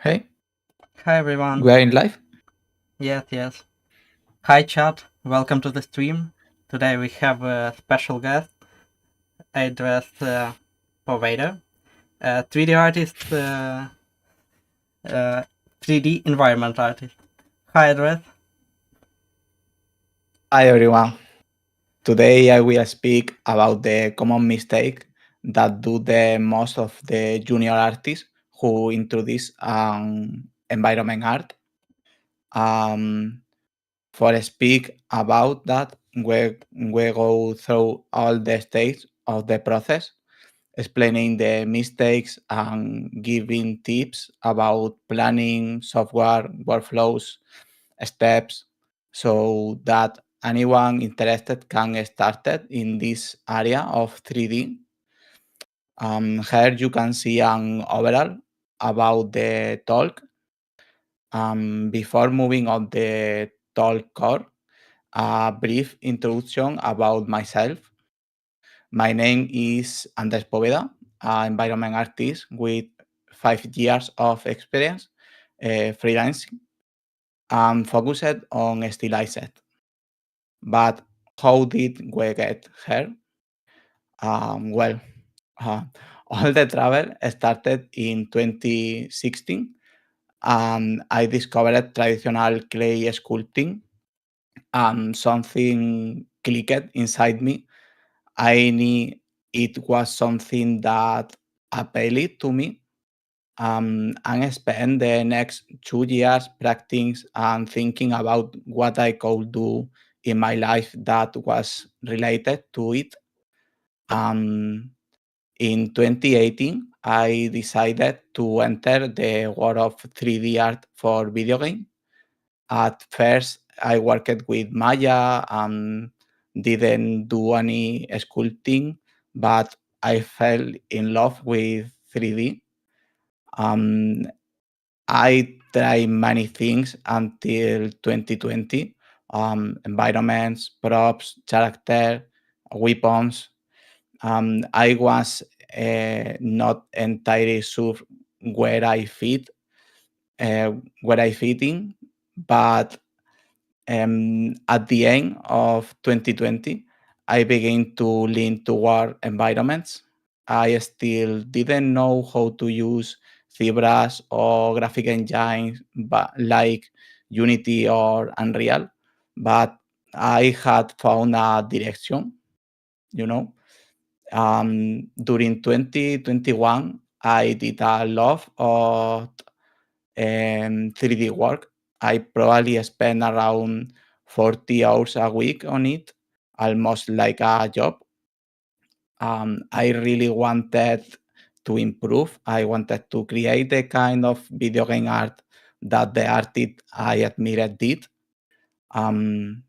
Hey, Hi everyone. we are in live. Yes. Hi chat. Welcome to the stream. Today we have a special guest, Andrés Poveda, a 3D artist, 3D environment artist. Hi Andrés. Hi everyone. Today I will speak about the common mistake that do the most of the junior artists who introduce environment art. Um, for speak about that, we go through all the stages of the process, explaining the mistakes and giving tips about planning, software, workflows, steps, so that anyone interested can start it in this area of 3D. Here you can see an overall about the talk. Before moving on the talk core, a brief introduction about myself. My name is Andrés Poveda, an environment artist with 5 years of experience freelancing and focused on Stylized. But how did we get here? Well, uh, all the travel started in 2016, and I discovered traditional clay sculpting, and something clicked inside me. I knew it was something that appealed to me. And I spent the next 2 years practicing and thinking about what I could do in my life that was related to it. Um, in 2018, I decided to enter the world of 3D art for video game. At first, I worked with Maya and didn't do any sculpting, but I fell in love with 3D. Um, I tried many things until 2020, environments, props, character, weapons. I was not entirely sure where I fit, uh, where I fit in, but at the end of 2020, I began to lean toward environments. I still didn't know how to use ZBrush or graphic engines like Unity or Unreal, but I had found a direction, you know. During 2021, I did a lot of 3D work. I probably spent around 40 hours a week on it, almost like a job. I really wanted to improve. I wanted to create the kind of video game art that the artist I admired did. Um,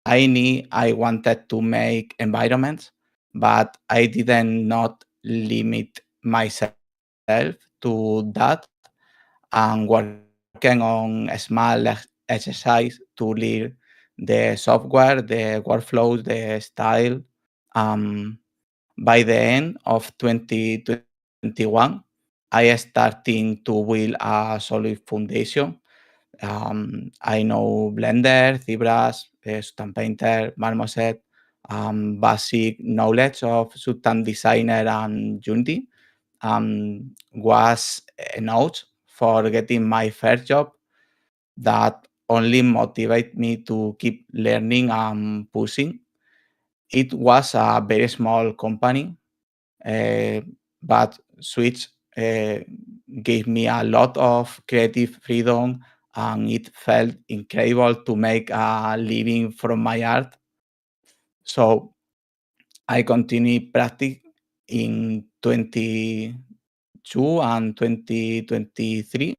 I knew I wanted to make environments, but I didn't not limit myself to that and working on a small exercise to learn the software, the workflows, the style. Um, by the end of 2021, I starting to build a solid foundation. I know Blender, ZBrush, Substance Painter, Marmoset, basic knowledge of Substance Designer and Unity was enough for getting my first job that only motivate me to keep learning and pushing. It was a very small company, uh, but Switch gave me a lot of creative freedom and it felt incredible to make a living from my art. So I continued practice in 22 and 2023.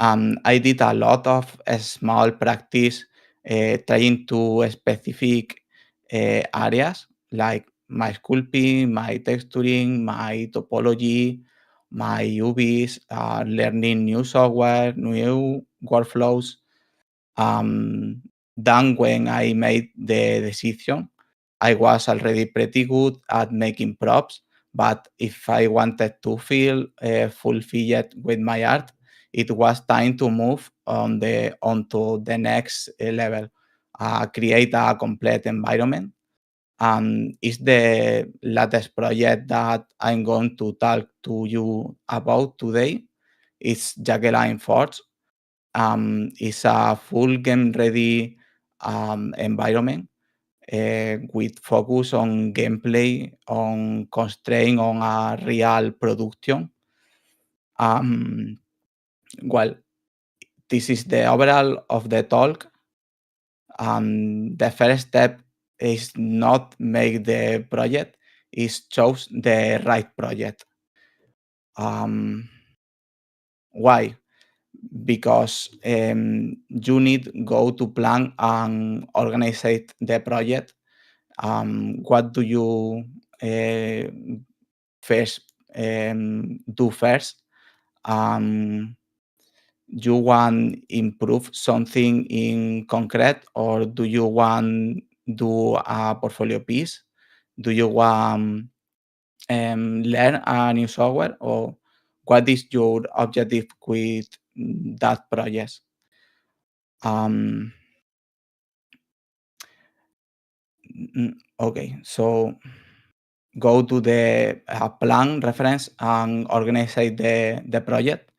I did a lot of small practice trying to specific areas like my sculpting, my texturing, my topology, my UVs, learning new software, new workflows. Then when I made the decision, I was already pretty good at making props, but if I wanted to feel fulfilled with my art, it was time to move onto the next level, create a complete environment. Is the latest project that I'm going to talk to you about today. It's Jacqueline Forge. It's a full game ready environment with focus on gameplay, on constraint on a real production. Well, this is the overall of the talk. The first step is not make the project, is choose the right project. Why? Because you need go to plan and organize the project. What do you first do first? You want improve something in concrete, or do you want do a portfolio piece? Do you want learn a new software, or what is your objective with that project? Um, okay, so go to the plan reference and organize the project,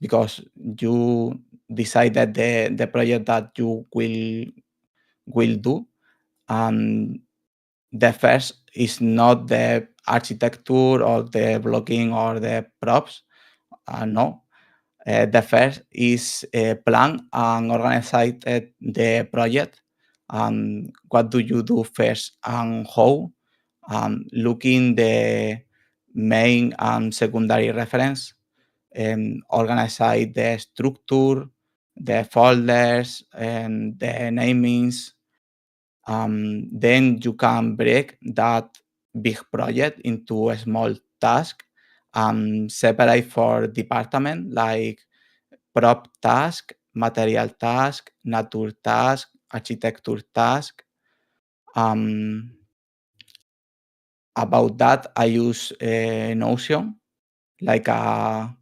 because you decided the project that you will do. And the first is not the architecture or the blocking or the props. No. The first is plan and organize the project. What do you do first and how? Looking the main and secondary reference, organize the structure, the folders, and the namings. Then you can break that big project into a small task, separate for department like prop task, material task, nature task, architecture task. About that, I use Notion like a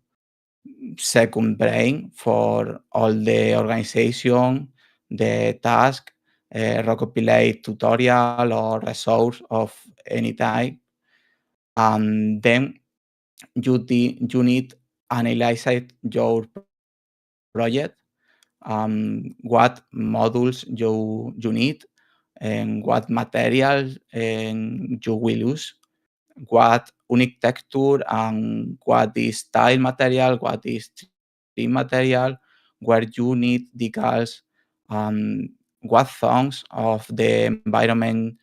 second brain for all the organization, the task, recopilate tutorial or resource of any type. And then you need analyze your project, what modules you need, and what material you will use, what unique texture, and what is style material, what is tree material, where you need decals, what songs of the environment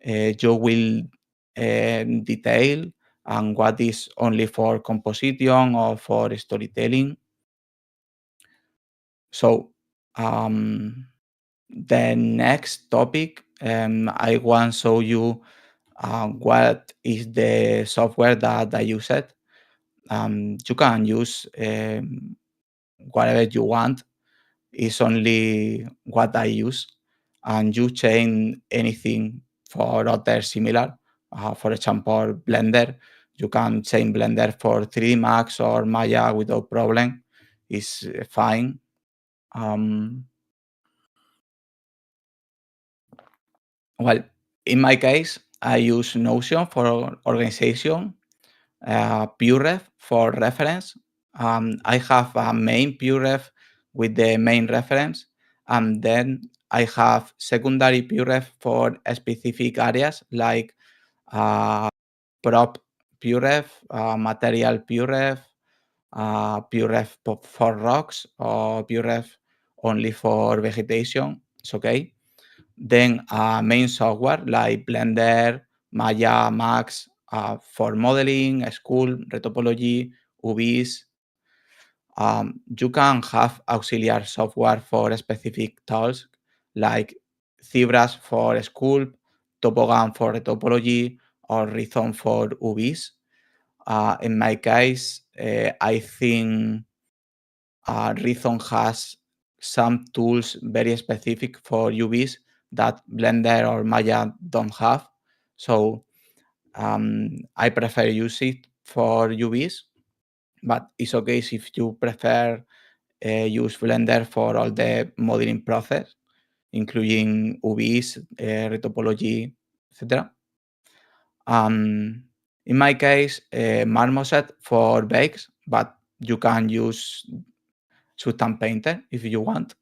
you will detail, and what is only for composition or for storytelling. So the next topic, I want to show you what is the software that I use it. You can use whatever you want. It's only what I use, and you change anything for other similar. For example, Blender. You can change Blender for 3D Max or Maya without problem. It's fine. Well, in my case, I use Notion for organization, PureRef for reference. I have a main PureRef with the main reference, and then I have secondary PureRef for specific areas like prop PureRef, material PureRef, PureRef for rocks, or PureRef only for vegetation. It's okay. Then main software like Blender, Maya, Max for modeling, school, retopology, UVs. You can have auxiliary software for specific tools like Zebras for school, Topogan for retopology, or Rhythm for UVs. In my case, I think Rhythm has some tools very specific for UVs that Blender or Maya don't have. So I prefer use it for UVs, but it's okay if you prefer use Blender for all the modeling process, including UVs, retopology, etc. In my case, Marmoset for bakes, but you can use Substance Painter if you want.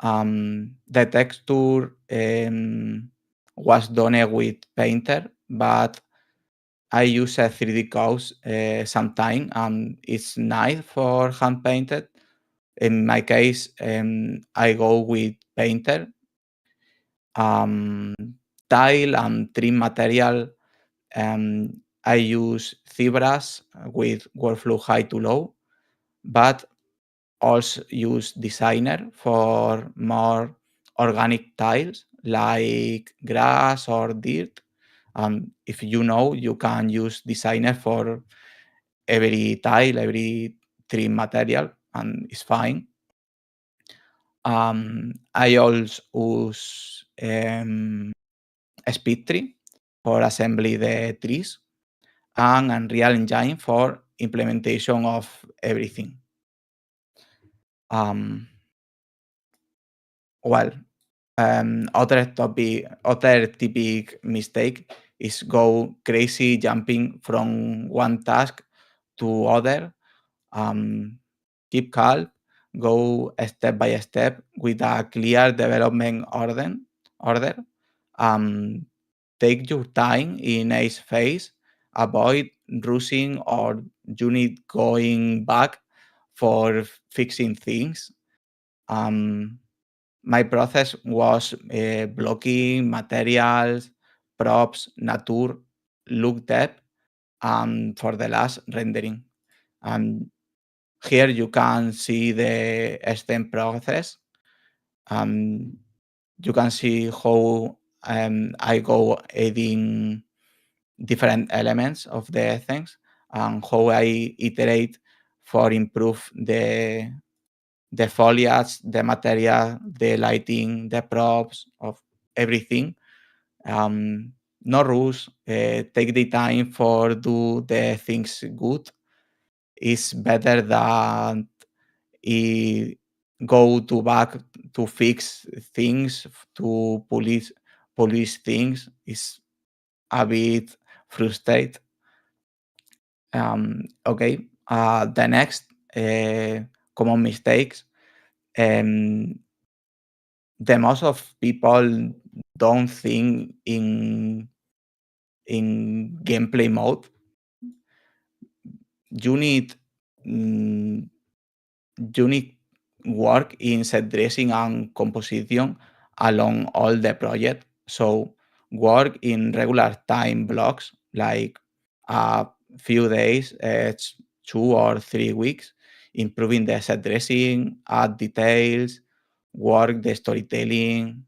The texture was done with Painter, but I use a 3D Cows sometime, and it's nice for hand painted. In my case, I go with Painter. Tile and trim material, I use ZBrush with workflow high to low, but also use Designer for more organic tiles like grass or dirt. If you know, you can use Designer for every tile, every trim material, and it's fine. I also use Speed Tree for assembly the trees and Unreal Engine for implementation of everything. Um, well, other typical mistake is go crazy jumping from one task to other. Keep calm, go step by step with a clear development order. Um, Take your time in each phase. Avoid rushing or unit going back for fixing things. Um, my process was blocking materials, props, nature, look depth, and for the last rendering. Um, Here you can see the stem process. Um, you can see how I go adding different elements of the things and how I iterate for improve the foliage, the material, the lighting, the props of everything. No rules. Take the time for do the things good. It's better than it go to back to fix things to police things. Is a bit frustrated. Okay. The next common mistakes. Um, the most of people don't think in gameplay mode. You need mm, you need work in set dressing and composition along all the project. So work in regular time blocks like a few days, 2 or 3 weeks, improving the set dressing, add details, work the storytelling.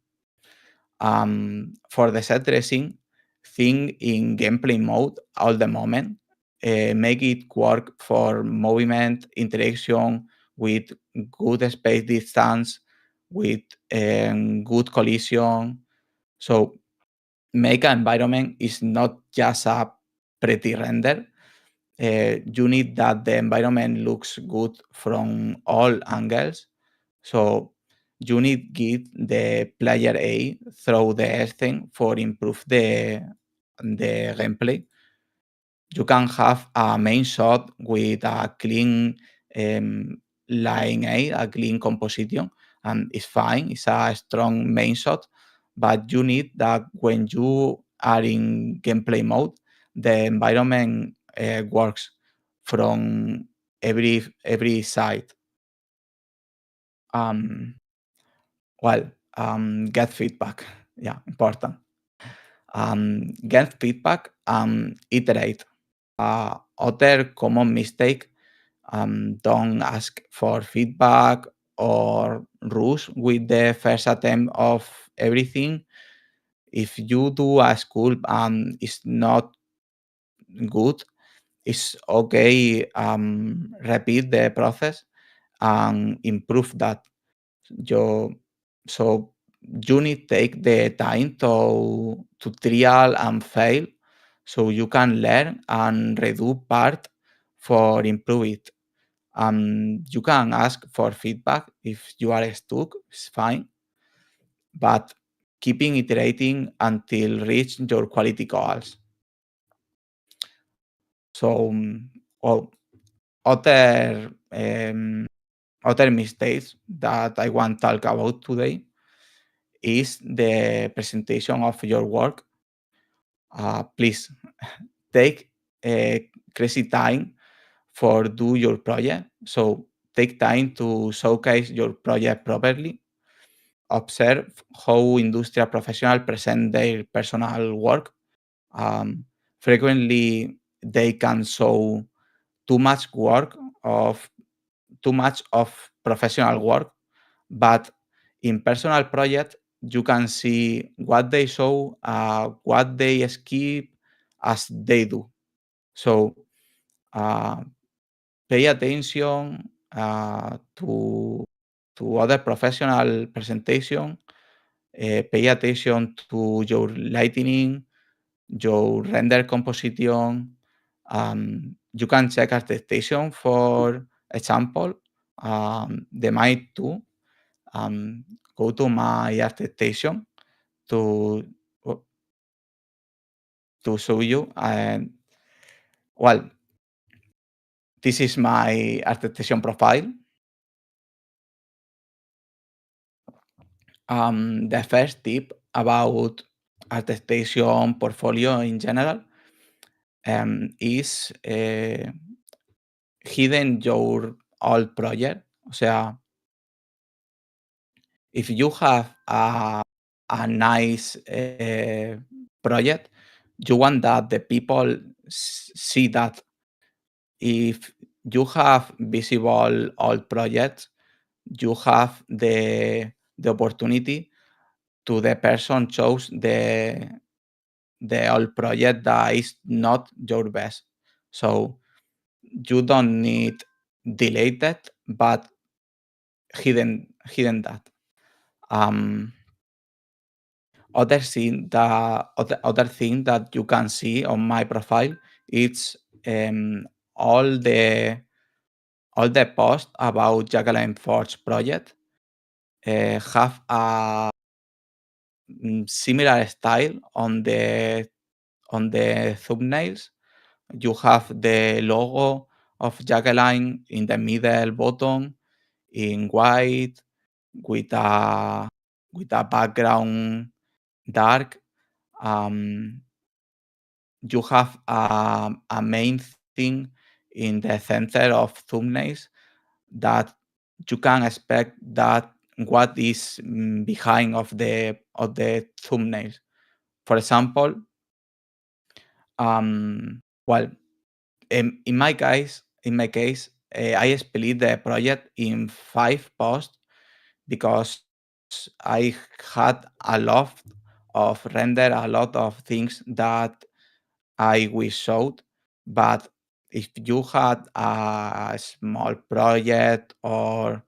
For the set dressing, think in gameplay mode all the moment. Make it work for movement, interaction with good space distance, with good collision. So make an environment is not just a pretty render. You need that the environment looks good from all angles. So you need give the player A through the thing for improve the gameplay. You can have a main shot with a clean line a clean composition, and it's fine. It's a strong main shot, but you need that when you are in gameplay mode, the environment works from every side. Um, get feedback. Yeah, important. Get feedback and iterate. Other common mistake, don't ask for feedback or rush with the first attempt of everything. If you do a sculpt and it's not good, it's okay. Repeat the process and improve that. You, so you need take the time to trial and fail so you can learn and redo part for improve it. You can ask for feedback if you are stuck, it's fine, but keeping iterating until reach your quality goals. So, well, other other mistakes that I want to talk about today is the presentation of your work. Please take crazy time for do your project. So take time to showcase your project properly. Observe how industrial professionals present their personal work. Um, Frequently, they can show too much work of too much of professional work, but in personal project you can see what they show, what they skip as they do. So uh, pay attention to other professional presentation. Pay attention to your lighting, your render composition. You can check attestation for example. The might too. Go to my attestation to to show you. And well, this is my attestation profile. The first tip about attestation portfolio in general is hidden your old project. O sea, if you have a nice project, you want that the people see that. If you have visible old projects, you have the opportunity to the person chose the old project that is not your best. So you don't need delete that, but hidden that. Um, other thing that you can see on my profile, it's um, all the all the posts about Jacqueline Forge project have a similar style on the thumbnails. You have the logo of Jacqueline in the middle bottom in white with a background dark. Um, you have a main thing in the center of thumbnails that you can expect that what is behind of the thumbnails. For example, well, in my case, I split the project in 5 posts because I had a lot of render, a lot of things that I wish showed. But if you had a small project or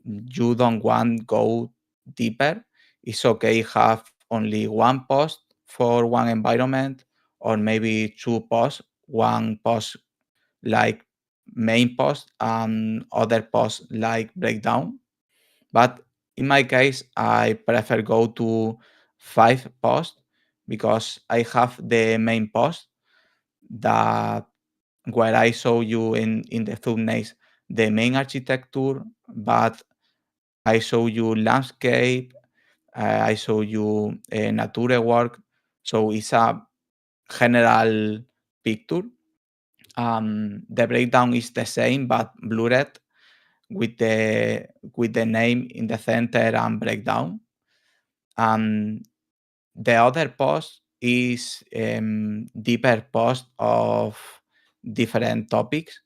you don't want go deeper, it's okay have only one post for one environment or maybe 2 posts, one post like main post and other post like breakdown. But in my case, I prefer go to 5 posts because I have the main post that where I show you in the thumbnails the main architecture, but I show you landscape, I show you nature work. So it's a general picture. The breakdown is the same but blurred with the name in the center and breakdown. And the other post is deeper post of different topics.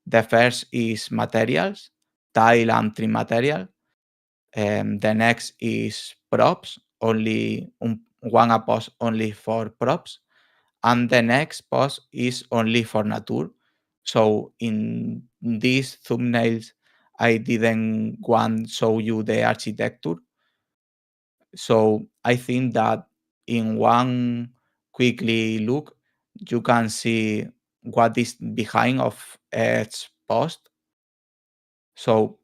The first is materials, tile and trim material. The next is props, one a post only for props, and the next post is only for nature. So in these thumbnails, I didn't want show you the architecture. So I think that in one quickly look, you can see what is behind of each post. So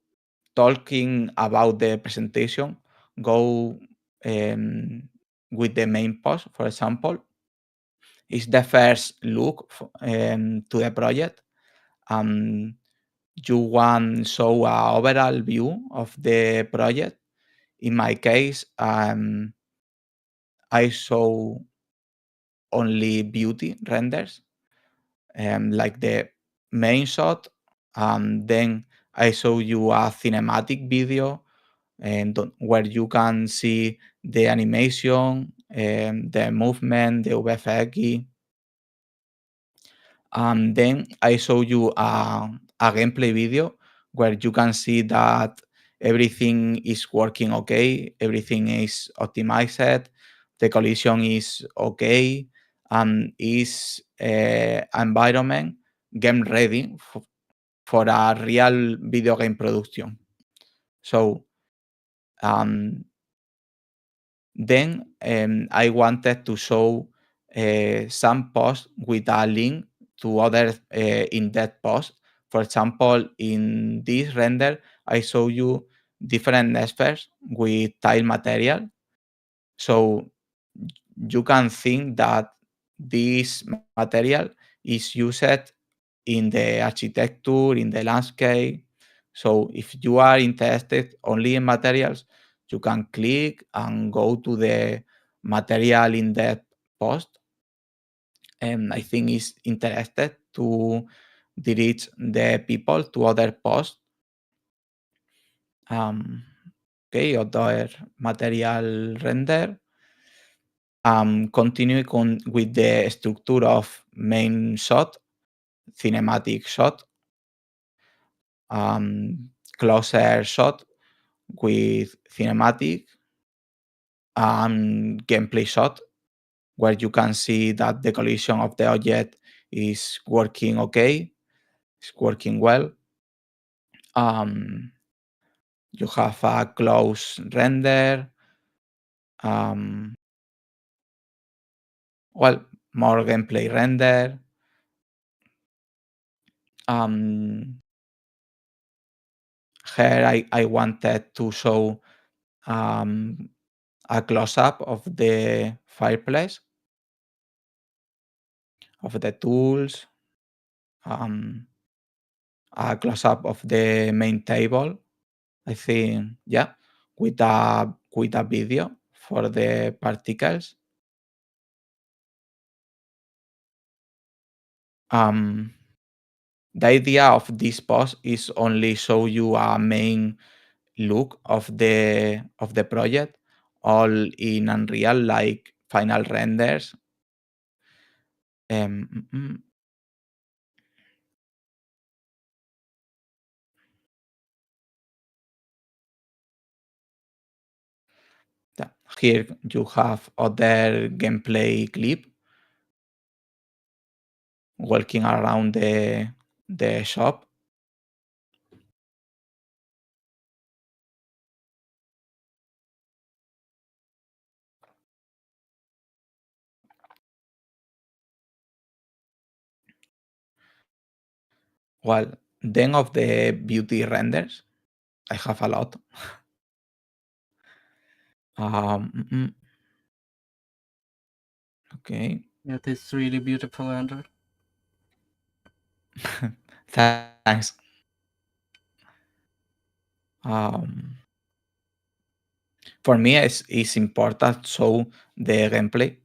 talking about the presentation, go um, with the main post, for example, is the first look to the project. Um, you want show a overall view of the project. In my case, I show only beauty renders, like the main shot. Then I show you a cinematic video and where you can see the animation, the movement, the VFX. Then I show you a gameplay video where you can see that everything is working okay, everything is optimized, the collision is okay, and is environment game ready for a real video game production. So um, then I wanted to show some posts with a link to other in-depth posts. For example, in this render, I show you different spheres with tile material. So you can think that this material is used in the architecture, in the landscape. So if you are interested only in materials, you can click and go to the material in that post. And I think it's interested to direct the people to other posts. Okay, other material render. Continue with the structure of main shot, cinematic shot, closer shot with cinematic, and gameplay shot, where you can see that the collision of the object is working okay, it's working well. You have a close render, um, well, more gameplay render. Um, Here I wanted to show um, a close-up of the fireplace, of the tools, um, a close-up of the main table. I think, yeah, with a video for the particles. Um, the idea of this post is only show you a main look of the project, all in Unreal, like final renders. Um, mm, mm, yeah. Here you have other gameplay clip walking around the shop. Well, then of the beauty renders, I have a lot. Okay. It is really beautiful, Andrew. Thanks. Um, for me, it's important so the gameplay,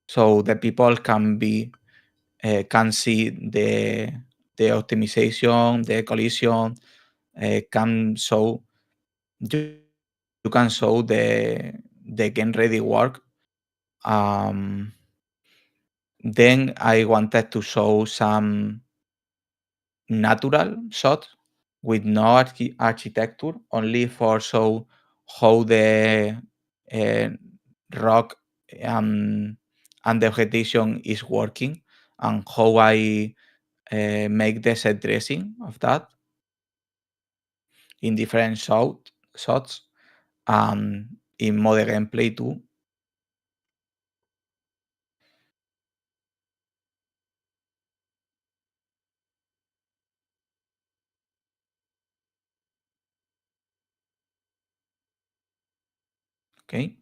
so the people can see the optimization, the collision, can show you, you can show the game ready work. Um, then I wanted to show some natural shots with no architecture, only for show how the uh, rock and the vegetation is working, and how I make the set dressing of that in different shots, in mode gameplay too. Okay.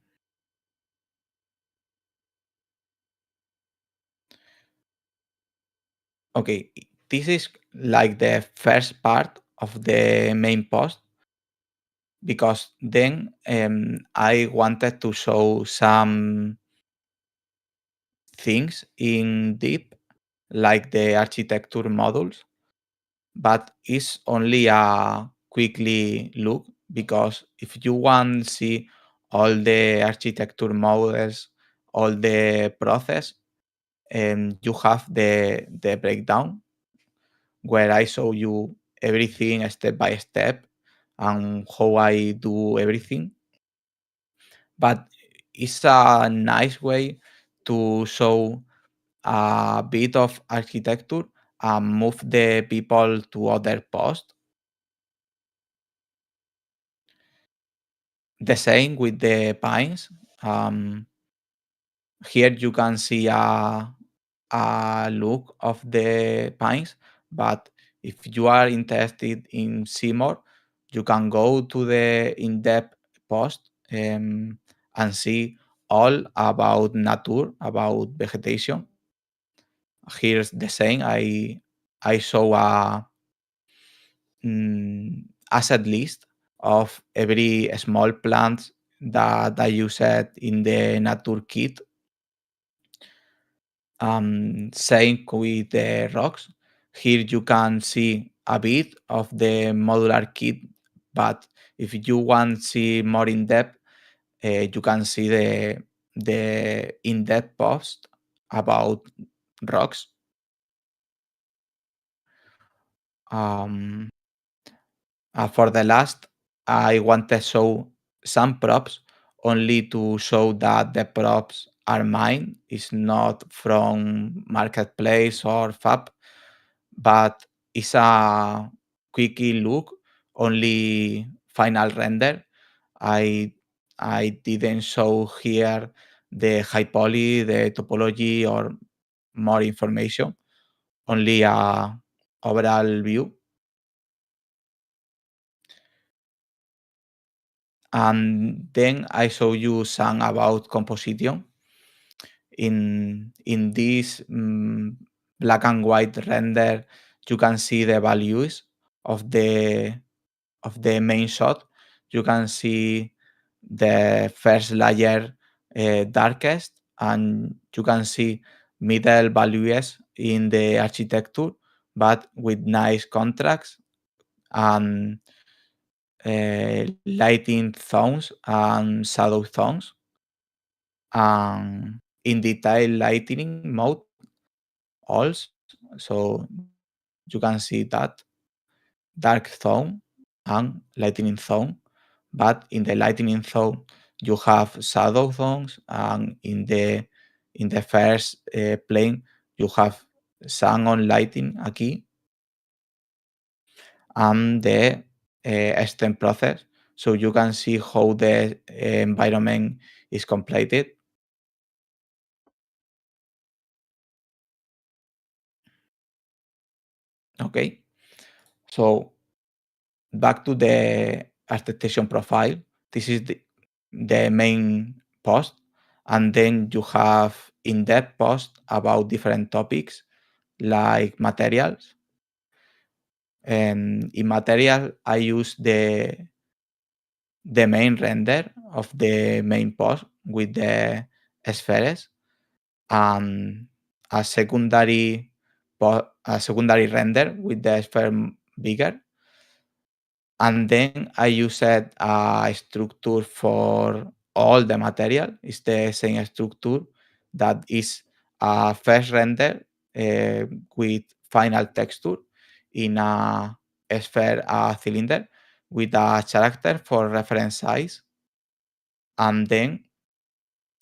Okay, this is like the first part of the main post because then I wanted to show some things in deep, like the architecture modules, but it's only a quickly look because if you want to see all the architecture models, all the process, you have the breakdown where I show you everything step by step and how I do everything. But it's a nice way to show a bit of architecture and move the people to other posts. The same with the pines. Um, Here you can see a look of the pines, but if you are interested in see more, you can go to the in-depth post and see all about nature, about vegetation. Here's the same. I show a asset list of every small plant that I used in the nature kit. Same with the rocks. Here you can see a bit of the modular kit, but if you want to see more in depth, you can see the in-depth post about rocks. Um, for the last, I want to show some props only to show that the props are mine. It's not from marketplace or fab, but it's a quickie look, only final render. I I didn't show here the high poly, the topology, or more information. Only a overall view. And then I show you some about composition. In this black and white render, you can see the values of the main shot. You can see the first layer darkest, and you can see middle values in the architecture, but with nice contrast and lighting tones and shadow tones. In detail lighting mode also, so you can see that dark zone and lightning zone, but in the lightning zone you have shadow zones, and in the first plane you have sun on lighting aquí, and the stem process, so you can see how the environment is completed. Okay, so back to the attestation profile. This is the main post, and then you have in-depth post about different topics like materials. In material, I use the main render of the main post with the spheres and a secondary render with the sphere bigger. And then I used a structure for all the material. It's the same structure that is a first render uh, with final texture in a sphere, a cylinder with a character for reference size, and then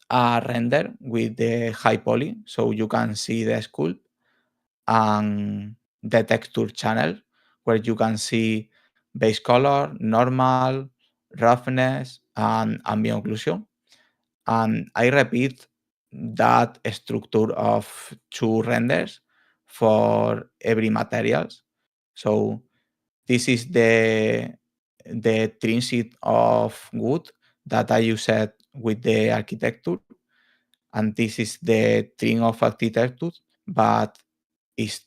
a render with the high poly so you can see the sculpt, and the texture channel where you can see base color, normal, roughness, and ambient occlusion. And I repeat that structure of two renders for every materials. So this is the trim sheet of wood that I used with the architecture, and this is the tree of architecture, but it's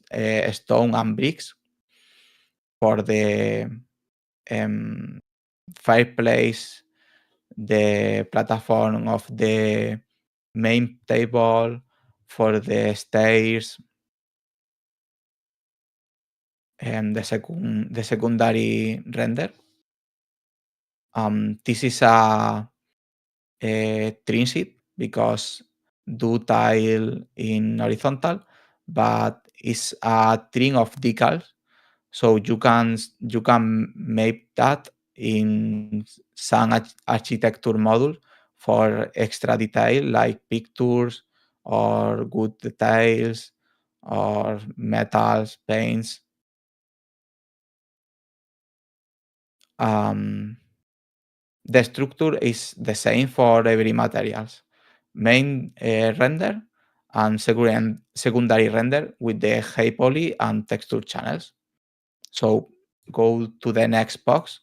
stone and bricks for the um, fireplace, the platform of the main table, for the stairs, and the secondary render. This is a trinset because do tile in horizontal, but it's a string of decals. So you can make that in some architecture module for extra detail like pictures or good details or metals, paints. Um, the structure is the same for every materials. Main render and secondary render with the high poly and texture channels. So go to the next box.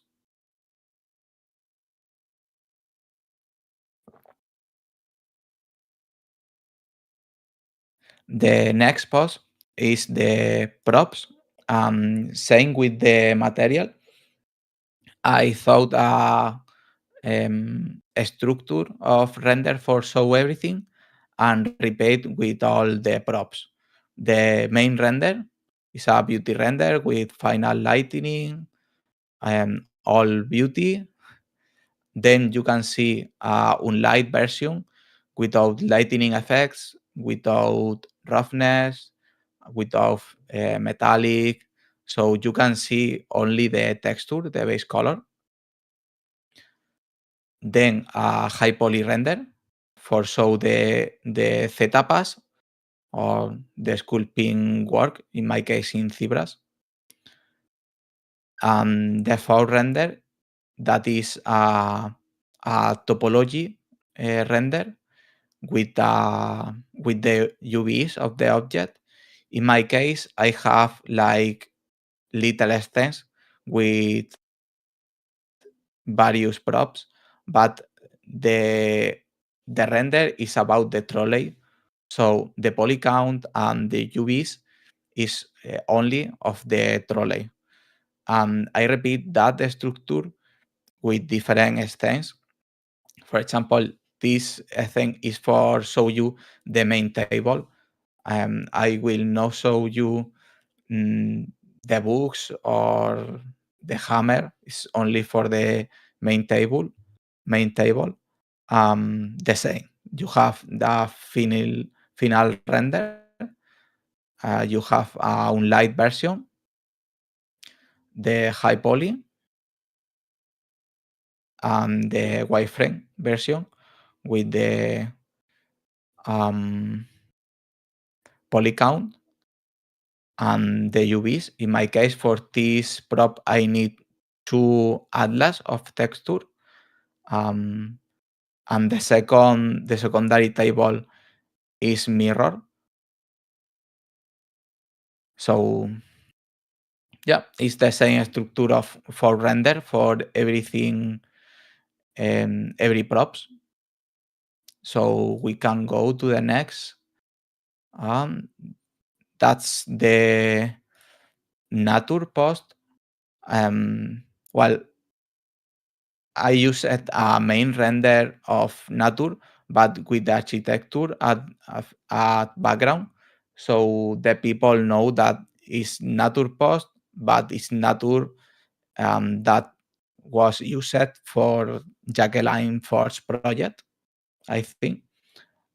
The next box is the props. Same with the material. I thought a structure of render for show everything and repeat with all the props. The main render is a beauty render with final lighting, all beauty. Then you can see a unlight version without lightning effects, without roughness, without metallic. So you can see only the texture, the base color. Then a high poly render for show the Z-tapas or the sculpting work, in my case in ZBrush. And the default render, that is a topology render with the UVs of the object. In my case, I have like little stands with various props, but the the render is about the trolley. So the poly count and the UVs is only of the trolley. And I repeat that structure with different stands. For example, this thing is for show you the main table. I will not show you mm, the books or the hammer. It's only for the main table. Main table. The same. You have the final render. You have a unlight version, the high poly, and the wireframe version with the poly count and the UVs. In my case, for this prop, I need two atlas of texture. Um, and the secondary table is mirror. So yeah, it's the same structure of for render for everything and every props. So we can go to the next. Um, that's the nature post. Well, I use a main render of nature, but with the architecture at background, so the people know that it's nature post, but it's nature that was used for Jacqueline Ford's project, I think.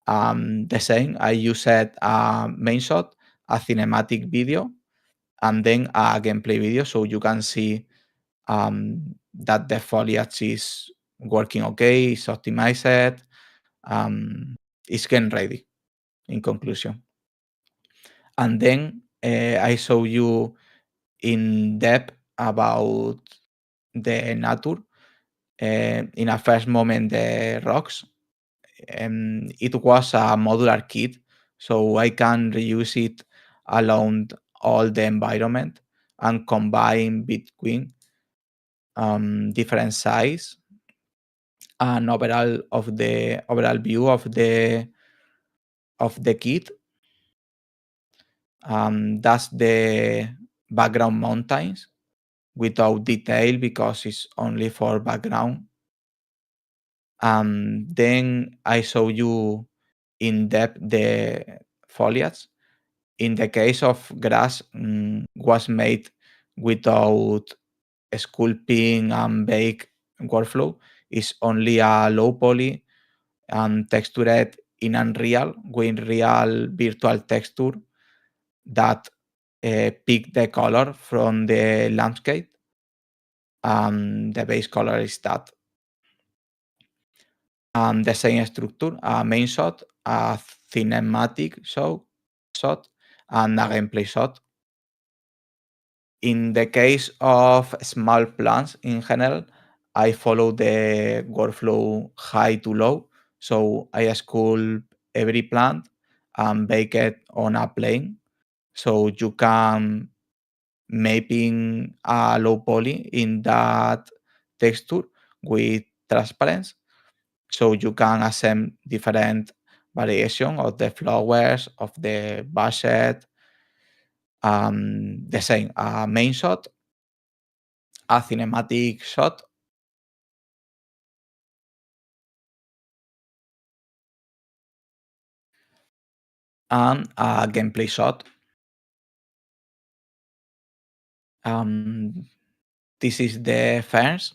The same, I used a main shot, a cinematic video, and then a gameplay video, so you can see that the foliage is working okay, it's optimized, it's getting ready, in conclusion. And then I show you in depth about the nature. In a first moment, the rocks. It was a modular kit, so I can reuse it along all the environment and combine between different size an overall view of the kit. That's the background mountains without detail because it's only for background. Then I show you in depth the foliage. In the case of grass, was made without sculpting and bake workflow. Is only a low poly and textured in Unreal with real virtual texture that pick the color from the landscape. The base color is that. The same structure, a main shot, a cinematic shot, and a gameplay shot. In the case of small plants in general, I follow the workflow high to low. So I sculpt every plant and bake it on a plane. So you can mapping a low poly in that texture with transparency. So you can assemble different variation of the flowers, of the budget, the same, a main shot, a cinematic shot, and a gameplay shot. This is the first.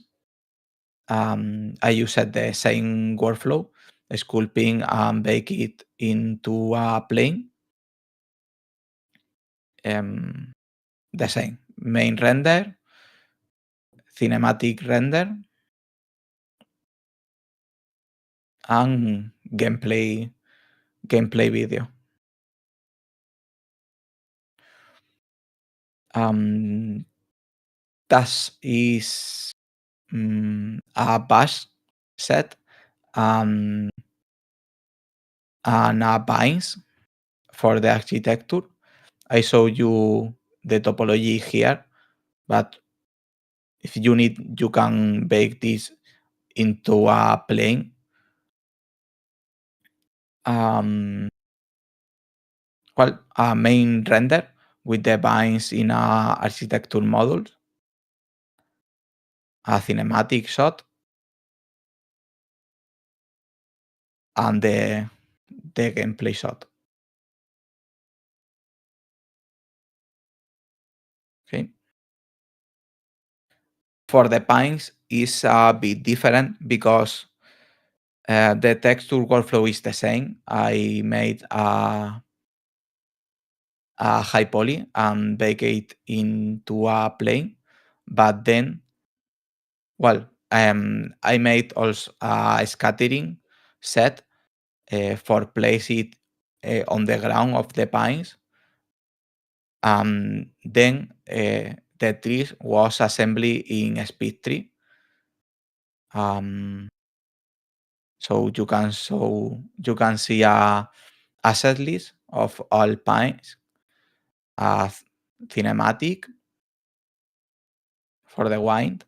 I used the same workflow, sculpting and bake it into a plane. The same main render, cinematic render, and gameplay video. That is a bash set um, and a vines for the architecture. I show you the topology here, but if you need, you can bake this into a plane. Well, a main render with the vines in a architecture module, a cinematic shot, and the gameplay shot. Okay. For the pines is a bit different because the texture workflow is the same. I made a high poly and bake it into a plane, but then, well, I made also a scattering set for place it on the ground of the pines. Then the trees was assembly in speed tree. So you can see a asset list of all pines, a cinematic for the wind,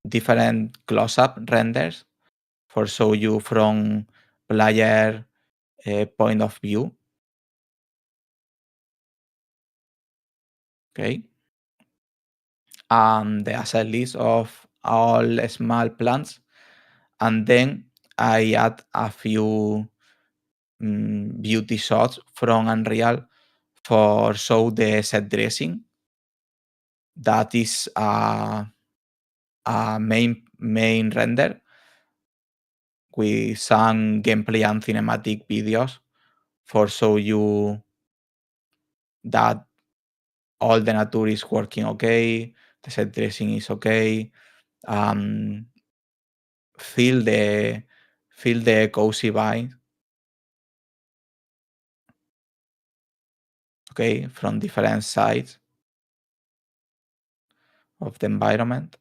different close-up renders for show you from player point of view. Okay. The asset list of all small plants, and then I add a few beauty shots from Unreal for show the set dressing. That is a main render with some gameplay and cinematic videos for show you that all the nature is working okay, the set dressing is okay. Um, feel the cozy vibe, okay, from different sides of the environment.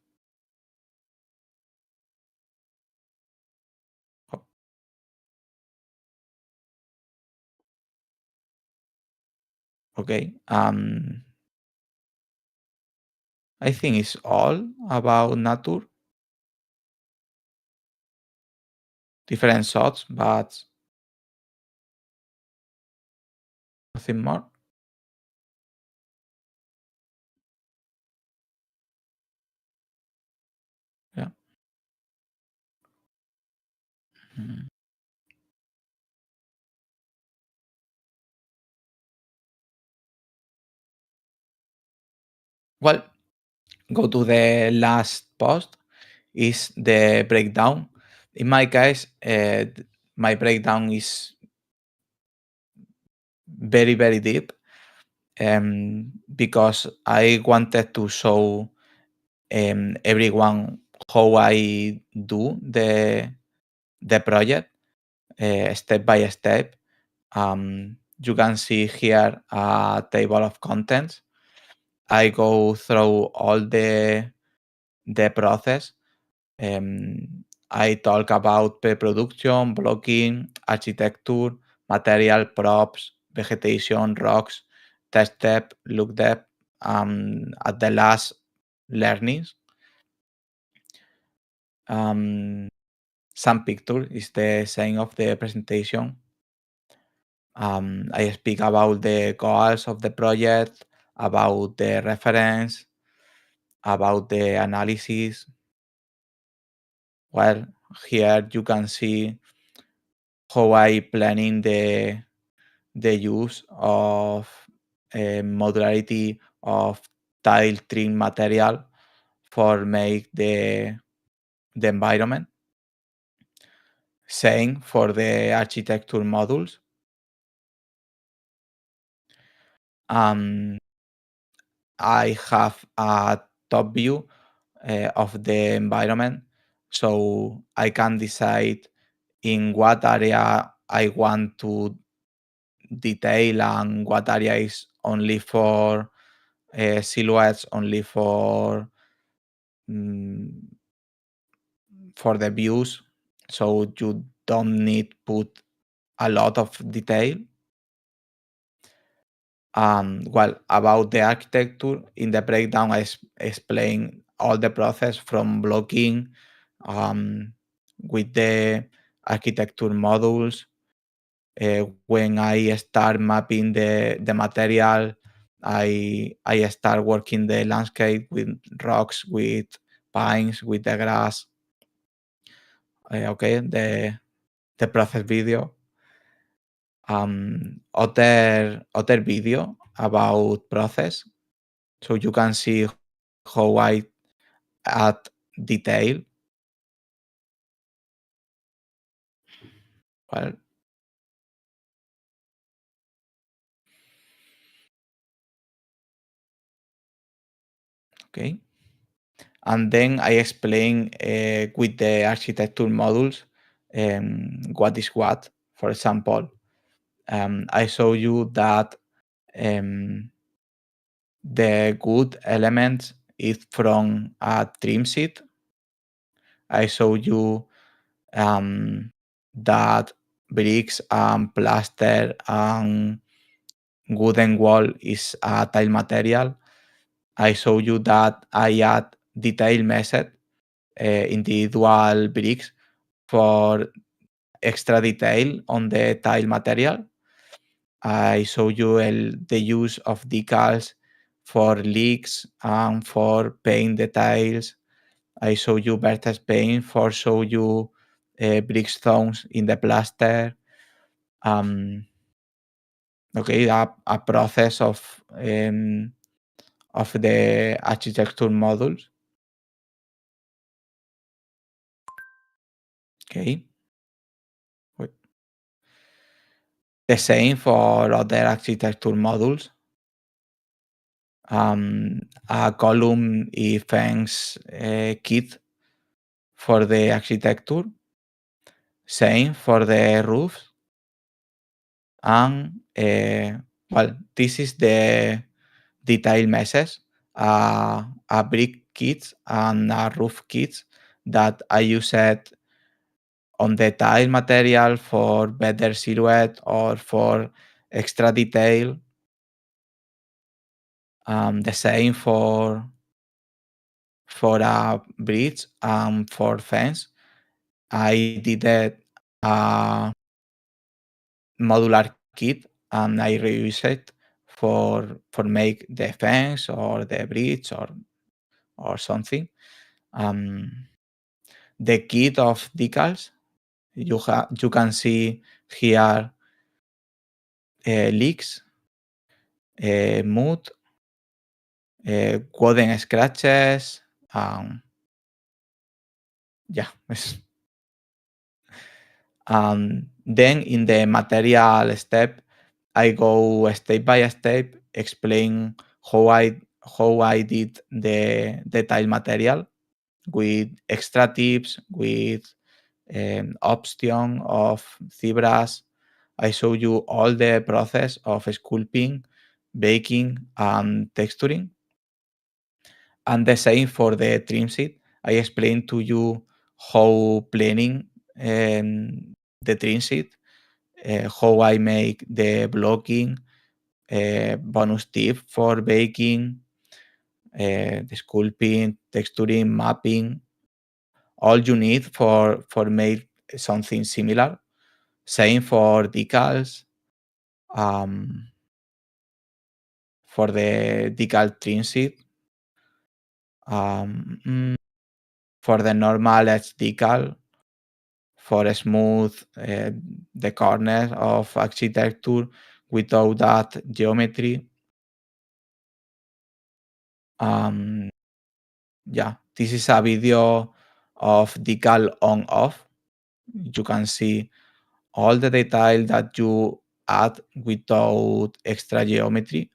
Okay. I think it's all about nature, different shots, but nothing more. Yeah. Mm. Well, go to the last post is the breakdown. In my case, my breakdown is very, very deep, because I wanted to show everyone how I do the project step by step. You can see here a table of contents. I go through all the process. I talk about pre-production, blocking, architecture, material, props, vegetation, rocks, test step, look depth, at the last, learnings. Some picture is the saying of the presentation. I speak about the goals of the project, about the reference, about the analysis. Well, here you can see how I planning the use of modularity of tile trim material for make the environment. Same for the architecture modules. Um, I have a top view of the environment, so I can decide in what area I want to detail and what area is only for silhouettes, only mm, for the views, so you don't need put a lot of detail. Well, about the architecture, in the breakdown, I explain all the process from blocking, with the architecture modules. When I start mapping the material, I start working the landscape with rocks, with pines, with the grass. Okay, the process video. Other video about process, so you can see how I add detail. Well, okay, and then I explain with the architecture modules what is what. For example, I show you that the good elements is from a trim sheet. I show you that bricks and plaster and wooden wall is a tile material. I show you that I add detail method, individual bricks for extra detail on the tile material. I show you the use of decals for leaks and for paint the tiles. I show you vertex paint for show you brick stones in the plaster. Okay, a process of the architecture modules. Okay, wait. The same for other architecture modules. A column fence kit for the architecture. Same for the roofs. And well, this is the detail message, a brick kit and a roof kit that I use it on the tile material for better silhouette or for extra detail. The same for a bridge and for fence. I did a modular kit and I reuse it for make the fence or the bridge or something. Um, the kit of decals you can see here leaks, mood, wooden scratches, yeah. Then in the material step, I go step by step, explain how I did the tile material with extra tips, with option of zebras. I show you all the process of sculpting, baking, and texturing. And the same for the trim sheet. I explained to you how planning the trim sheet, how I make the blocking, bonus tip for baking, the sculpting, texturing, mapping, all you need for make something similar. Same for decals, um, for the decal trim sheet, um, mm, for the normal edge decal, for smooth the corners of architecture without that geometry. Um, yeah, this is a video of decal on off. You can see all the detail that you add without extra geometry.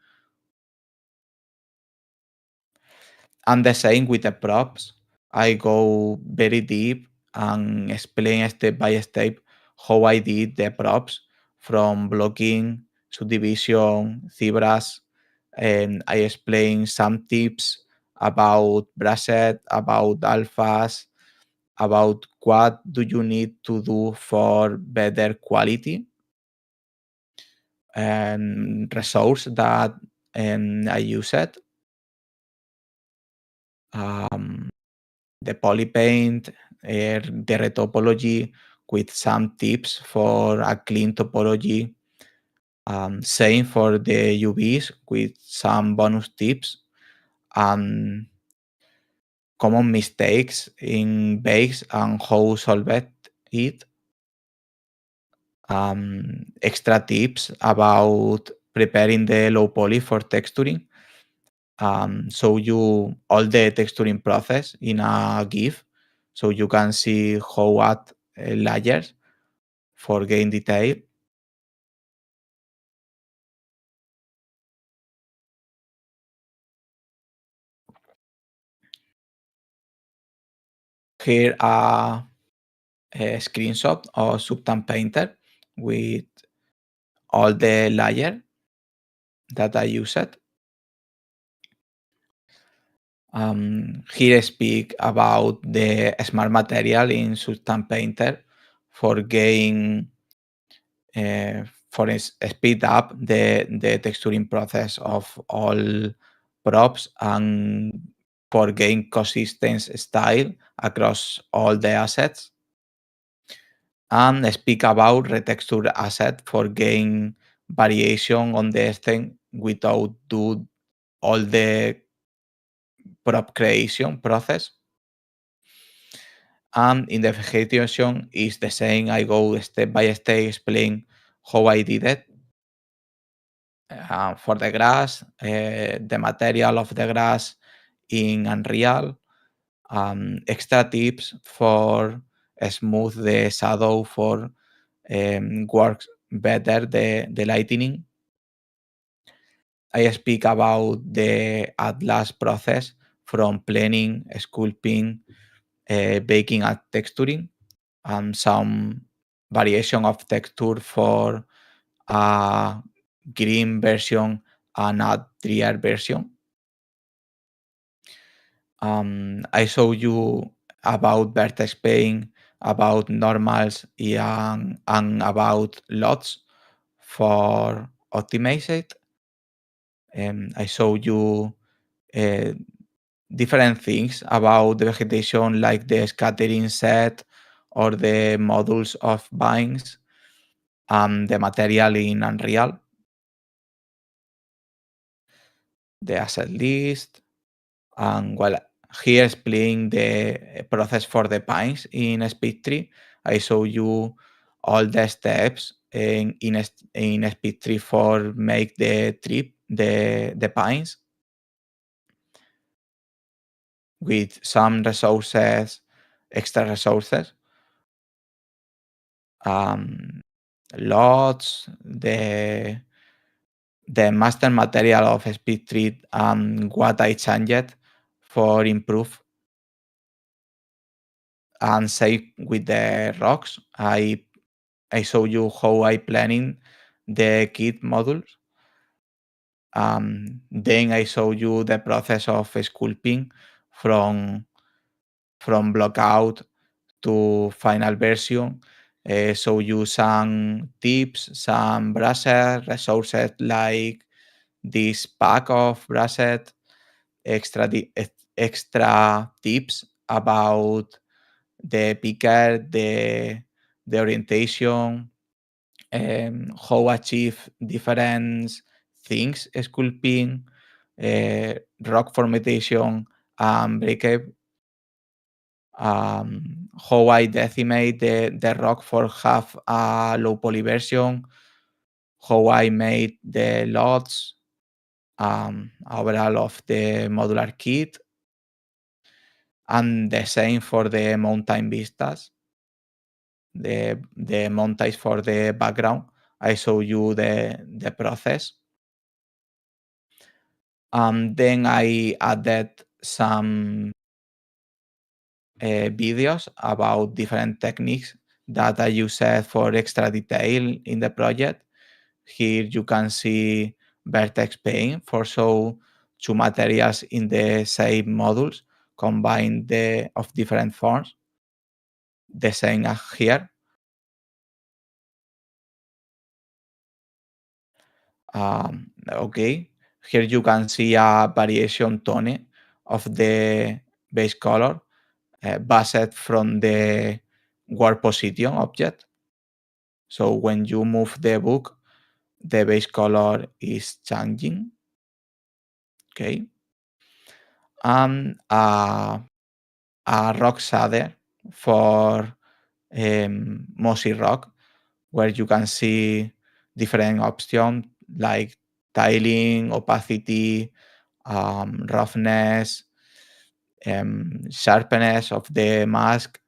And the same with the props. I go very deep and explain step by step how I did the props from blocking, subdivision, zebras, and I explain some tips about brachet, about alphas, about what do you need to do for better quality and resource that I use it. Um, the polypaint, the retopology with some tips for a clean topology. Same for the UVs with some bonus tips and common mistakes in bakes and how solve it. Extra tips about preparing the low poly for texturing. Show you all the texturing process in a GIF so you can see how add layers for gain detail. Here a screenshot of Subtan Painter with all the layer that I used. Here I speak about the smart material in Subtan Painter for gain speed up the texturing process of all props and for gain consistent style across all the assets. And speak about retexture asset for gain variation on the stem without do all the prop creation process. And in the vegetation is the same. I go step by step explain how I did it. For the grass, the material of the grass in Unreal, extra tips for smooth the shadow for works better the lightning. I speak about the Atlas process from planning, sculpting, baking and texturing, and some variation of texture for a green version and a drier version. I show you about vertex paint, about normals, and about lots for optimize it. I show you uh, different things about the vegetation, like the scattering set or the modules of vines, the material in Unreal, the asset list, and well, here explain the process for the pines in SpeedTree. I show you all the steps in SpeedTree for make the trip, the pines, with some resources, extra resources, um, lots, the master material of SpeedTree, and what I changed for improve and save with the rocks. I show you how I planning the kit modules. Then I show you the process of sculpting from block out to final version. Show you some tips, some brushes, resources like this pack of brushes, extra tips about the picker, the orientation, how achieve different things, sculpting, rock formatation, and breakup, how I decimate the rock for have a low poly version, how I made the lots, overall of the modular kit, and the same for the mountain vistas, the mountains for the background. I show you the process. Then I added some videos about different techniques that I use for extra detail in the project. Here you can see vertex paint for show two materials in the same modules combined of different forms. The same as here. Okay, here you can see a variation tone of the base color based from the work position object. So when you move the book, the base color is changing. Okay. And a rock shader for mossy rock, where you can see different options like tiling, opacity, roughness, sharpness of the mask,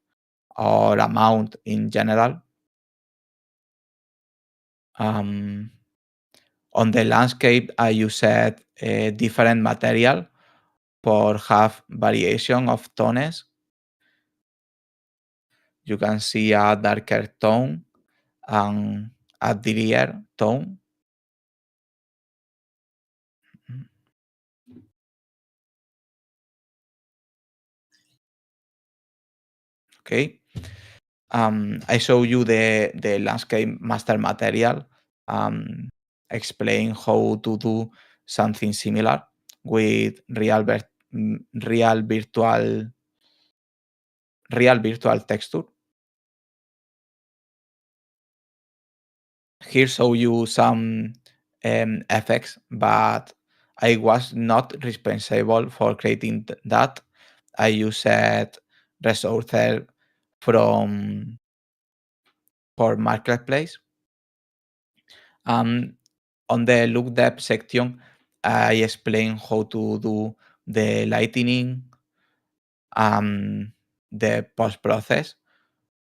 or amount in general. On the landscape, I used a different material for have variation of tones. You can see a darker tone and a drearier tone. Okay. I show you the landscape master material. Explain how to do something similar with real virtual texture. Here show you some effects, but I was not responsible for creating that. I used resources from for marketplace. On the look depth section, I explain how to do the lightening, the post process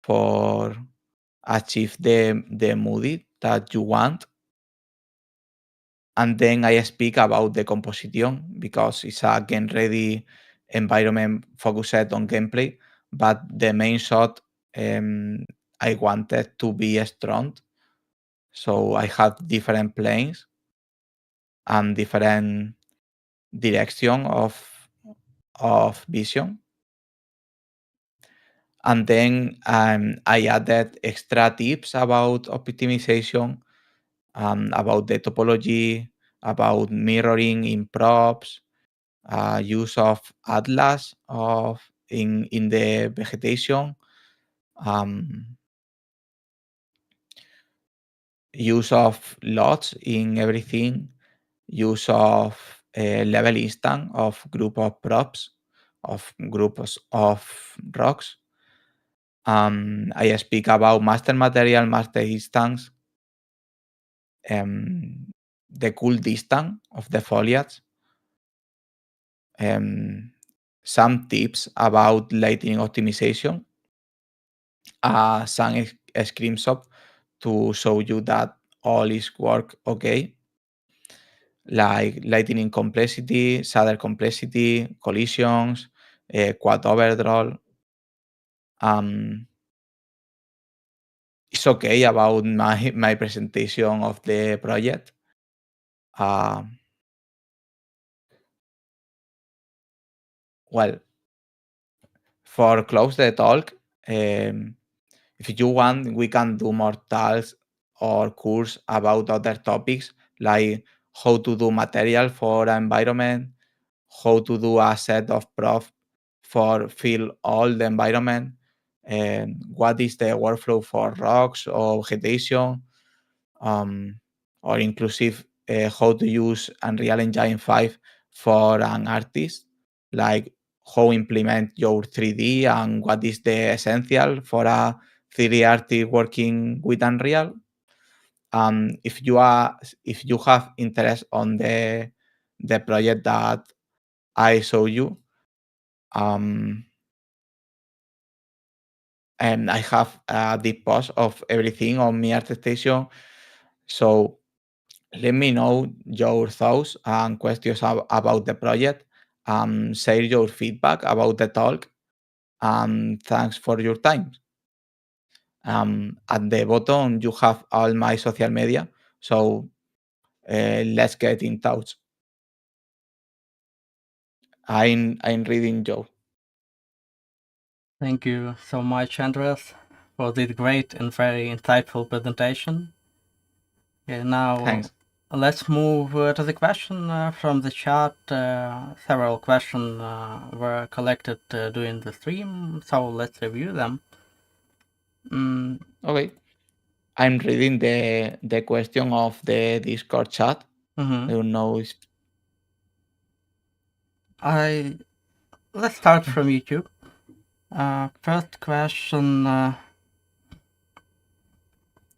for achieve the moody that you want. And then I speak about the composition because it's a game ready environment focused on gameplay, but the main shot I wanted to be strong. So I had different planes and different direction of vision. And then I added extra tips about optimization, about the topology, about mirroring in props, use of atlas of in the vegetation, um, use of lots in everything, use of level instant of group of props, of groups of rocks. I speak about master material, master instance, um, the cool distance of the foliage, um, some tips about lighting optimization, some screenshots to show you that all is work okay, like lightning complexity, shader complexity, collisions, quad overdraw. Um, it's okay about my presentation of the project. Um, well, for close the talk, um, if you want, we can do more talks or course about other topics like how to do material for environment, how to do a set of prof for fill all the environment, and what is the workflow for rocks or vegetation, um, or inclusive how to use Unreal Engine 5 for an artist, like how implement your 3D and what is the essential for a 3D artist working with Unreal. If you have interest on the project that I show you, um, and I have a deep post of everything on my ArtStation. So let me know your thoughts and questions about the project. Share your feedback about the talk. Thanks for your time. At the bottom, you have all my social media. So let's get in touch. I'm reading Joe. Thank you so much, Andres, for this great and very insightful presentation. Okay, now Thanks. let's move to the question from the chat. Several questions were collected during the stream, so let's review them. Mm, Okay. I'm reading the question of the Discord chat. I don't know if let's start from YouTube. First question,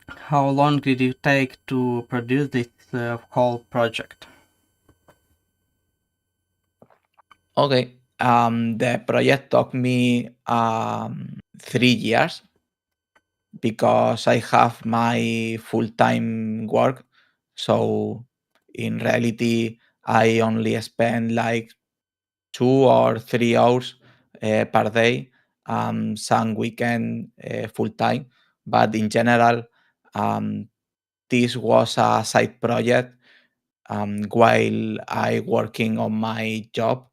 how long did it take to produce this whole project? okay. The project took me 3 years because I have my full-time work. So in reality, I only spend like 2 or 3 hours per day, some weekend full-time. But in general, um, this was a side project while I working on my job.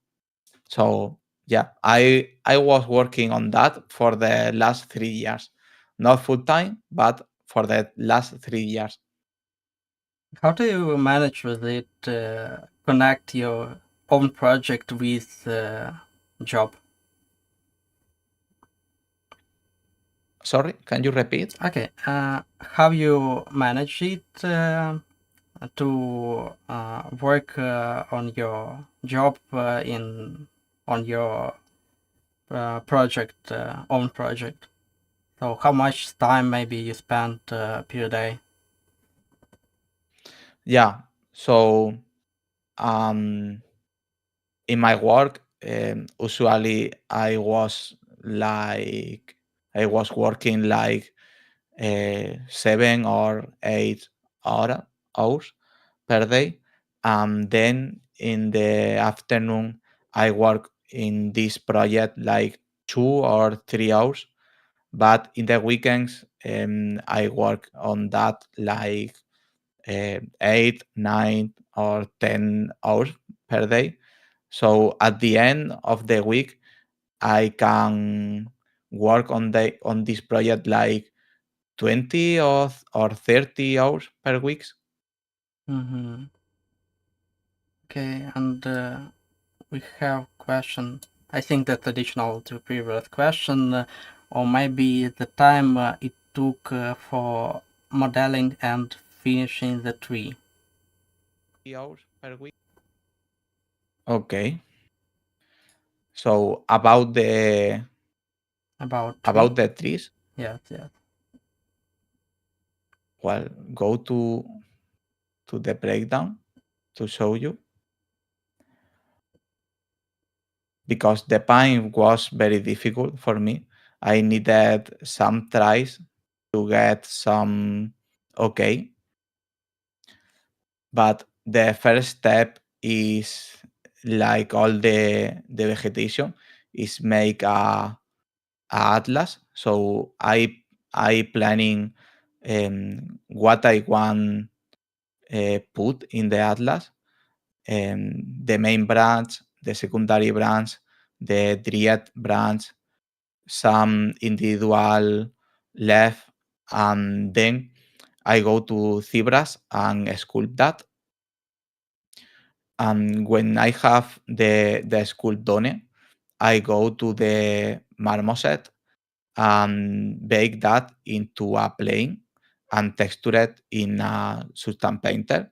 So yeah, I was working on that for the last 3 years, not full time, but for the last 3 years. How do you manage with it, connect your own project with job? Sorry, can you repeat? Okay, how you manage it to work on your job on your project, own project? So how much time maybe you spend per day? Yeah. So in my work, usually I was working like 7 or 8 hours per day. Then in the afternoon, I work in this project like 2 or 3 hours. But in the weekends, I work on that like 8, 9, or 10 hours per day. So at the end of the week, I can work on this project like 20 or 30 hours per week. Mm-hmm. Okay, and we have question. I think that's additional to previous question, or maybe the time it took for modeling and finishing the tree. 3 hours per week. Okay. So about the trees, Yes, yes. well, go to the breakdown to show you, because the pine was very difficult for me. I needed some tries to get some okay, but the first step is, like all the vegetation, is make a atlas. So I planning what I want put in the atlas, the main branch, the secondary branch, the dryad branch, some individual left, and then I go to zebras and sculpt that. And when I have the sculpt done, I go to the marmoset and bake that into a plane and texture it in a substance painter.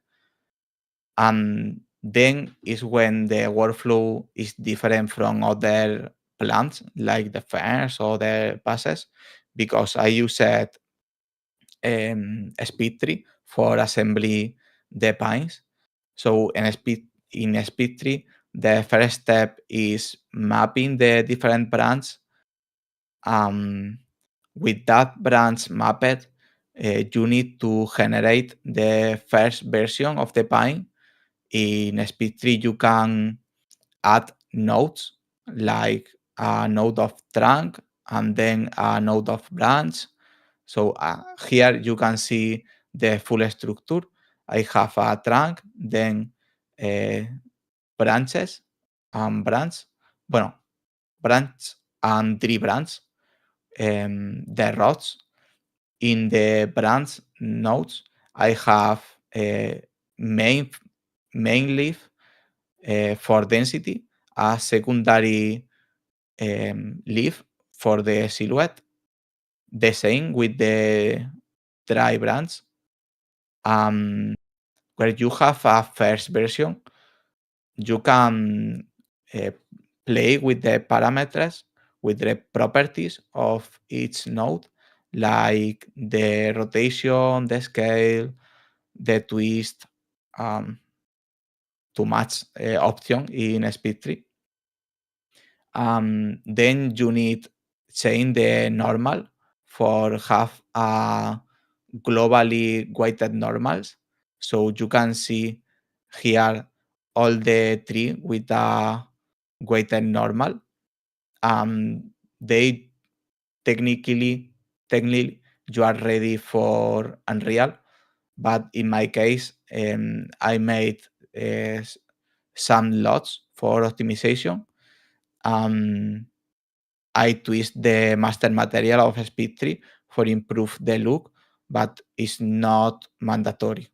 And then is when the workflow is different from other plants like the ferns or the passes, because I use it speed tree for assembly the pines. So in a speed tree, the first step is mapping the different branches. With that branch mapped, you need to generate the first version of the pine. In SpeedTree, you can add nodes, like a node of trunk and then a node of branch. So here you can see the full structure. I have a trunk, then uh, branches and branch. Bueno, branch and three branch. The rods in the branch nodes, I have a main leaf for density, a secondary leaf for the silhouette. The same with the dry branch. Where you have a first version, you can uh, play with the parameters, with the properties of each node, like the rotation, the scale, the twist, to match option in SpeedTree. Then you need change the normal for have a globally weighted normals. So you can see here all the tree with a weighted normal. They technically you are ready for Unreal, but in my case, I made uh, some lots for optimization. I twist the master material of SpeedTree for improve the look, but it's not mandatory.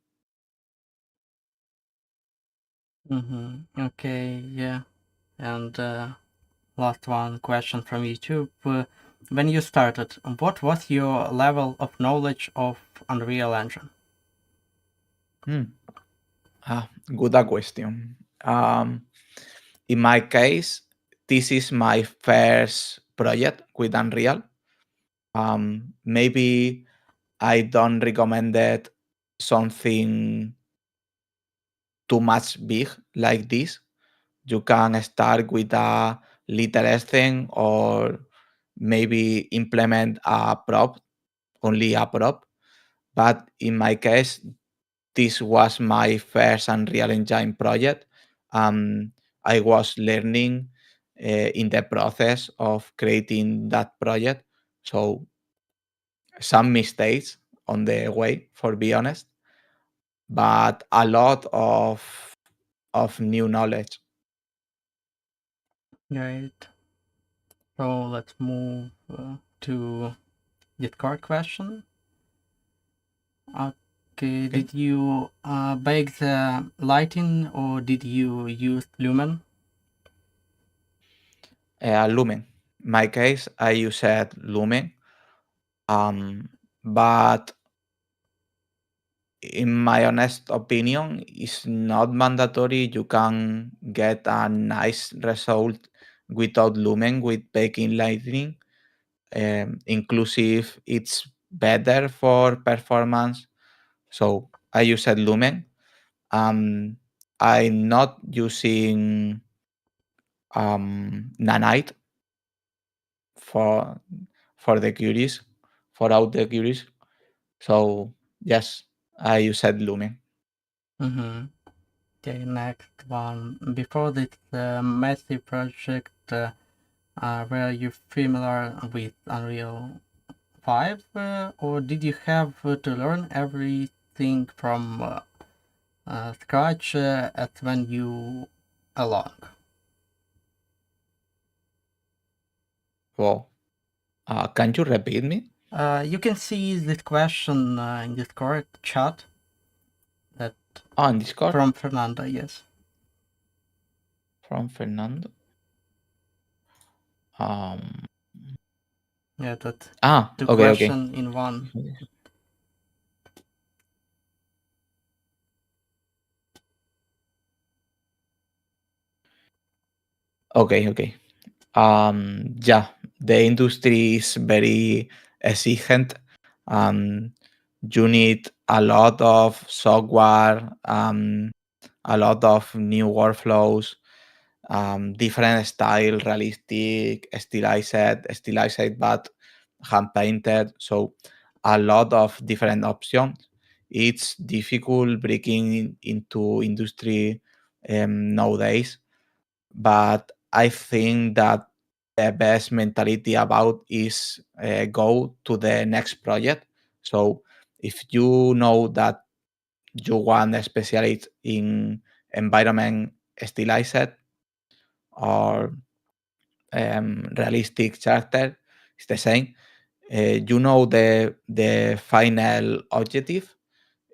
Okay, yeah. And last one question from YouTube. When you started, what was your level of knowledge of Unreal Engine? Good question. In my case, this is my first project with Unreal. Maybe I don't recommend it something too much big like this. You can start with a little thing, or maybe implement a prop, only a prop. But in my case, this was my first Unreal Engine project. I was learning in the process of creating that project. So some mistakes on the way, for be honest, but a lot of new knowledge. Right. So let's move to the card question. Okay, Okay. did you bake the lighting or did you use Lumen? Lumen. In my case, I used Lumen, but in my honest opinion, it's not mandatory. You can get a nice result without Lumen with baking lightning. Inclusive, it's better for performance. So I used Lumen. I'm not using Nanite for for the queries, for out the queries. So yes, I used Lumen. Mm-hmm. Okay, next one. Before this massive project, were you familiar with Unreal 5, or did you have to learn everything from scratch at when you along? Well, can you repeat me? You can see this question in Discord chat that On Discord from Fernanda, yes. from Fernando. Yeah, that two Okay, okay. question in one. Okay, okay. Yeah, the industry is very exigent. You need a lot of software, a lot of new workflows, different style, realistic, stylized, but hand painted. So a lot of different options. It's difficult breaking into industry nowadays, but I think that the best mentality about is go to the next project. So if you know that you want to specialize in environment stylized or realistic character, it's the same. You know the final objective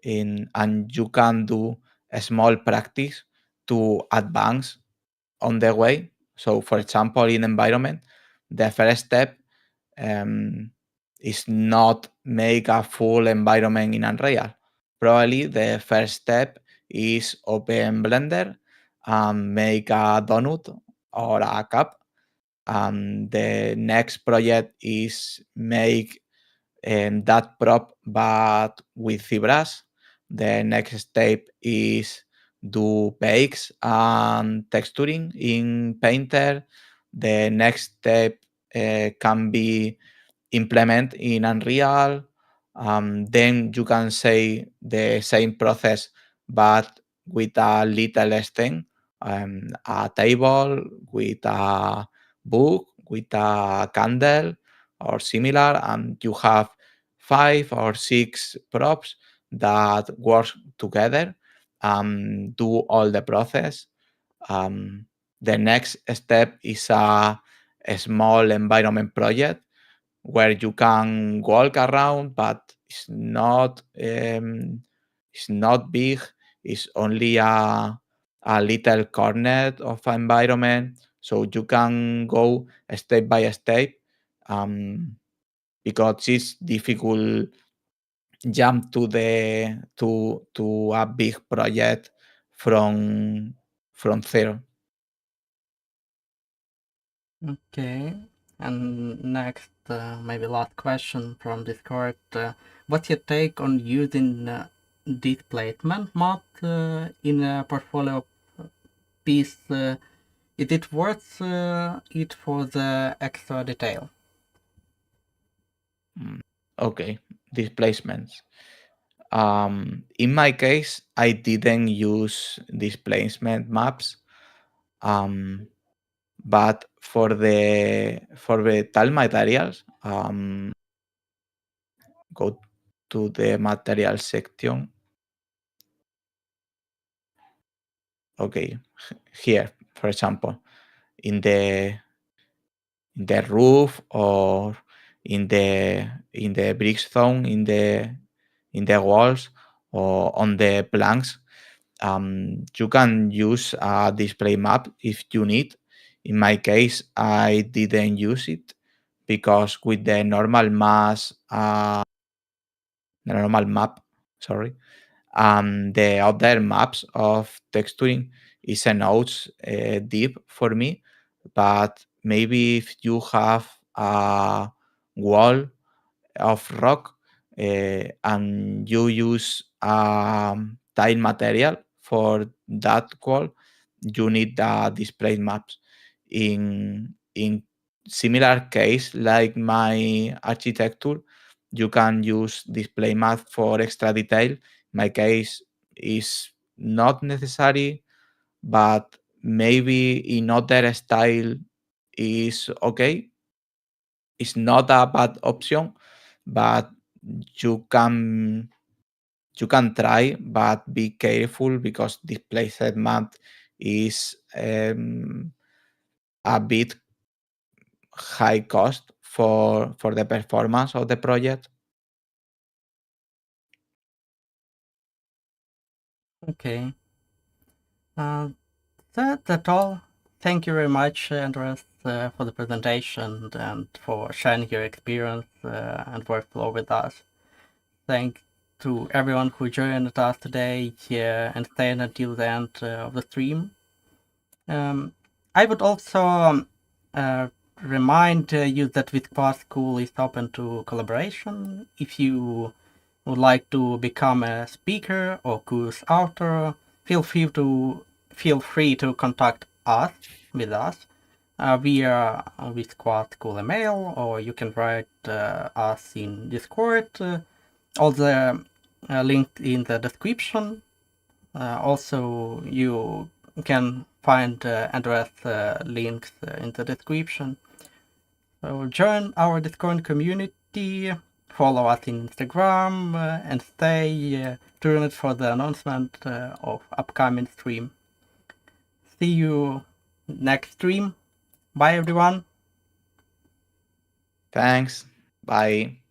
and you can do a small practice to advance on the way. So, for example, in environment, the first step um, is not make a full environment in Unreal. Probably the first step is open Blender and make a donut or a cup. And the next project is make that prop but with ZBrush. The next step is do bakes and texturing in Painter. The next step can be implement in Unreal. Then you can say the same process but with a little less thing, a table with a book, with a candle or similar, and you have 5 or 6 props that work together, do all the process. Um, the next step is a small environment project where you can walk around, but it's not big. It's only a little corner of environment, so you can go step by step. Because it's difficult jump to a big project from zero. Okay, and next, maybe last question from Discord. What's your take on using displacement map in a portfolio piece? Is it worth it for the extra detail? Okay, displacements. In my case, I didn't use displacement maps, but for the tile materials, go to the material section. Okay, here, for example, in the roof or in the brick zone, in the walls or on the planks, you can use a display map if you need. In my case, I didn't use it because with the normal the normal map, sorry, the other maps of texturing is a nodes deep for me. But maybe if you have a wall of rock and you use tile material for that wall, you need the display maps. In similar case like my architecture, you can use display map for extra detail. My case is not necessary, but maybe in other style is okay. It's not a bad option, but you can you can try, but be careful because display set map is a bit high cost for the performance of the project. Okay. That's all. Thank you very much, Andres, for the presentation and for sharing your experience and workflow with us. Thanks to everyone who joined us today and stayed until the end of the stream. I would also remind you that vsquad.school is open to collaboration. If you would like to become a speaker or course author, feel free to contact us via vsquad.school email, or you can write us in Discord. All the linked in the description. Also, you can find Andres links in the description. So join our Discord community, follow us in Instagram, and stay tuned for the announcement of upcoming stream. See you next stream. Bye everyone. Thanks. Bye.